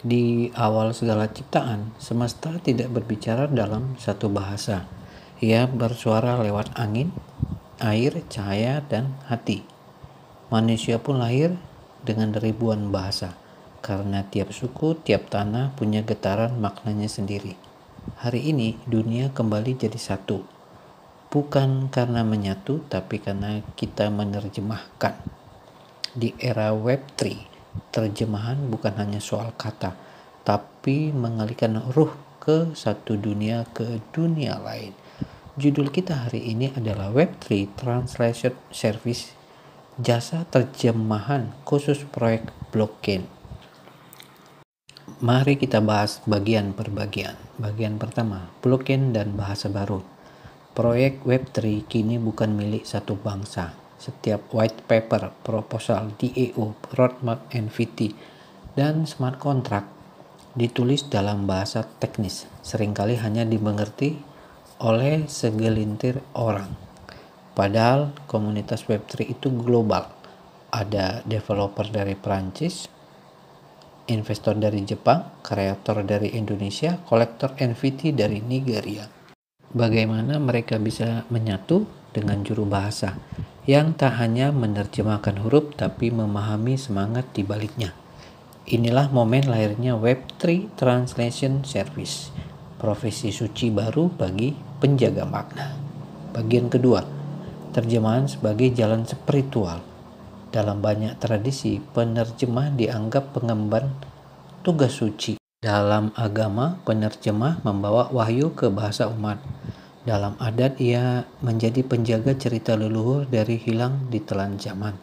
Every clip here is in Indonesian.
Di awal segala ciptaan, semesta tidak berbicara dalam satu bahasa. Ia bersuara lewat angin, air, cahaya, dan hati. Manusia pun lahir dengan ribuan bahasa, karena tiap suku, tiap tanah punya getaran maknanya sendiri. Hari ini dunia kembali jadi satu, bukan karena menyatu, tapi karena kita menerjemahkan. Di era Web3, terjemahan bukan hanya soal kata, tapi mengalihkan ruh ke satu dunia ke dunia lain. Judul kita hari ini adalah Web3 Translation Service, jasa terjemahan khusus proyek blockchain. Mari kita bahas bagian per bagian. Bagian pertama, blockchain dan bahasa baru. Proyek Web3 kini bukan milik satu bangsa. Setiap white paper, proposal, DAO, roadmap, NFT, dan smart contract ditulis dalam bahasa teknis, seringkali hanya dimengerti oleh segelintir orang. Padahal komunitas Web3 itu global. Ada developer dari Prancis, investor dari Jepang, kreator dari Indonesia, kolektor NFT dari Nigeria. Bagaimana mereka bisa menyatu dengan juru bahasa yang tak hanya menerjemahkan huruf tapi memahami semangat di baliknya. Inilah momen lahirnya Web3 Translation Service, profesi suci baru bagi penjaga makna. Bagian kedua, terjemahan sebagai jalan spiritual. Dalam banyak tradisi, penerjemah dianggap pengemban tugas suci. Dalam agama, penerjemah membawa wahyu ke bahasa umat. Dalam adat, ia menjadi penjaga cerita leluhur dari hilang ditelan zaman.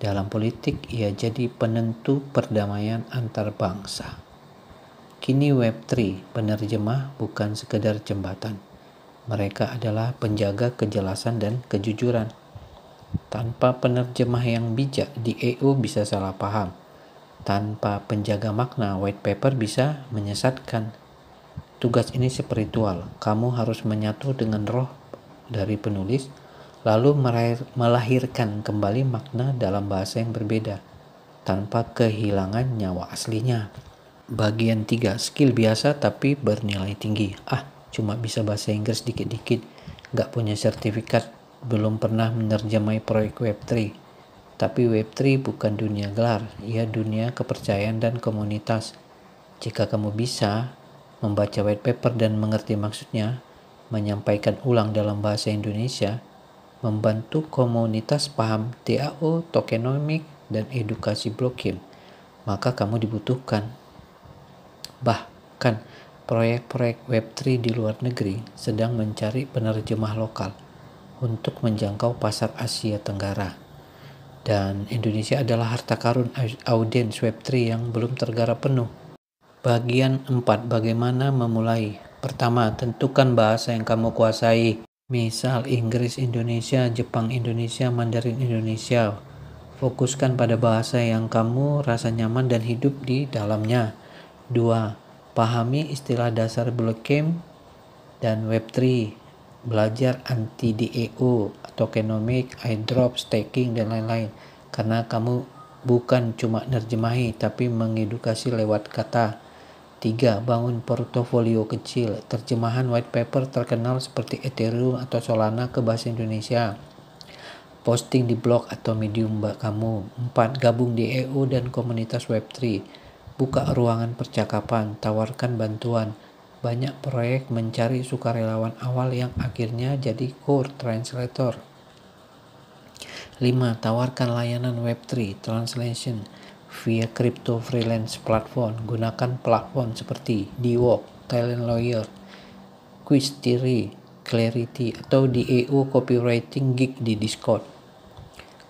Dalam politik, ia jadi penentu perdamaian antar bangsa. Kini Web3, penerjemah bukan sekedar jembatan. Mereka adalah penjaga kejelasan dan kejujuran. Tanpa penerjemah yang bijak, DAO bisa salah paham. Tanpa penjaga makna, white paper bisa menyesatkan. Tugas ini spiritual. Kamu harus menyatu dengan roh dari penulis, lalu melahirkan kembali makna dalam bahasa yang berbeda, tanpa kehilangan nyawa aslinya. Bagian 3, skill biasa tapi bernilai tinggi. Cuma bisa bahasa Inggris dikit-dikit, gak punya sertifikat, belum pernah menerjemai proyek Web3. Tapi Web3 bukan dunia gelar, ia dunia kepercayaan dan komunitas. Jika kamu bisa membaca white paper dan mengerti maksudnya, menyampaikan ulang dalam bahasa Indonesia, membantu komunitas paham DAO, tokenomics, dan edukasi blockchain, maka kamu dibutuhkan. Bahkan, proyek-proyek Web3 di luar negeri sedang mencari penerjemah lokal untuk menjangkau pasar Asia Tenggara. Dan Indonesia adalah harta karun audiens Web3 yang belum tergarap penuh. Bagian 4, bagaimana memulai. Pertama, tentukan bahasa yang kamu kuasai. Misal Inggris Indonesia, Jepang Indonesia, Mandarin Indonesia. Fokuskan pada bahasa yang kamu rasa nyaman dan hidup di dalamnya. 2, pahami istilah dasar blockchain dan Web3. Belajar anti DAO, tokenomics, airdrop, staking, dan lain-lain. Karena kamu bukan cuma nerjemahi, tapi mengedukasi lewat kata. 3, bangun portofolio kecil, terjemahan white paper terkenal seperti Ethereum atau Solana ke bahasa Indonesia. Posting di blog atau medium kamu. 4, gabung di DAO dan komunitas Web3. Buka ruangan percakapan, tawarkan bantuan. Banyak proyek mencari sukarelawan awal yang akhirnya jadi core translator. 5, tawarkan layanan Web3 translation via crypto freelance platform. Gunakan platform seperti Dwork, Talent Lawyer, Quiztery, Clarity, atau DAO copywriting gig di Discord.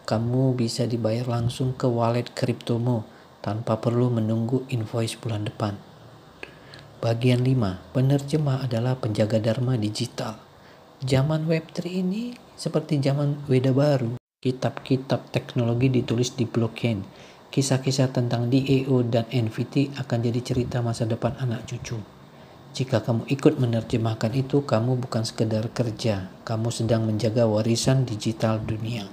Kamu bisa dibayar langsung ke wallet kriptomu tanpa perlu menunggu invoice bulan depan. Bagian 5, penerjemah adalah penjaga dharma digital. Zaman Web3 ini seperti zaman Weda Baru. Kitab-kitab teknologi ditulis di blockchain. Kisah-kisah tentang DAO dan NFT akan jadi cerita masa depan anak cucu. Jika kamu ikut menerjemahkan itu, kamu bukan sekedar kerja, kamu sedang menjaga warisan digital dunia.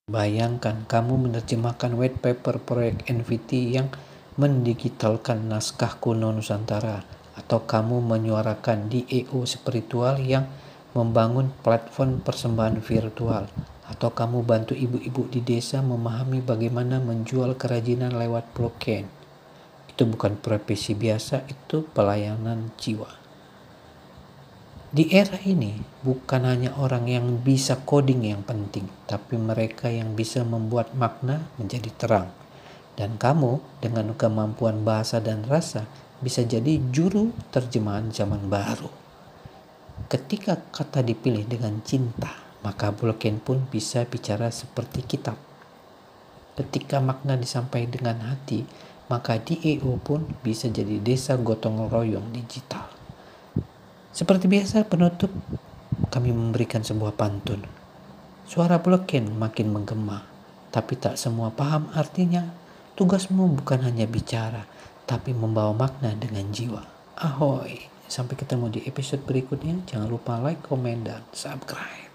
Bayangkan kamu menerjemahkan white paper proyek NFT yang mendigitalkan naskah kuno Nusantara, atau kamu menyuarakan DEO spiritual yang membangun platform persembahan virtual, atau kamu bantu ibu-ibu di desa memahami bagaimana menjual kerajinan lewat blockchain. Itu bukan profesi biasa, itu pelayanan jiwa. Di era ini, bukan hanya orang yang bisa coding yang penting, tapi mereka yang bisa membuat makna menjadi terang. Dan kamu dengan kemampuan bahasa dan rasa bisa jadi juru terjemahan zaman baru. Ketika kata dipilih dengan cinta, maka blockchain pun bisa bicara seperti kitab. Ketika makna disampaikan dengan hati, maka DEO pun bisa jadi desa gotong royong digital. Seperti biasa penutup, kami memberikan sebuah pantun. Suara blockchain makin menggema, tapi tak semua paham artinya. Tugasmu bukan hanya bicara, tapi membawa makna dengan jiwa. Ahoy! Sampai ketemu di episode berikutnya. Jangan lupa like, komen, dan subscribe.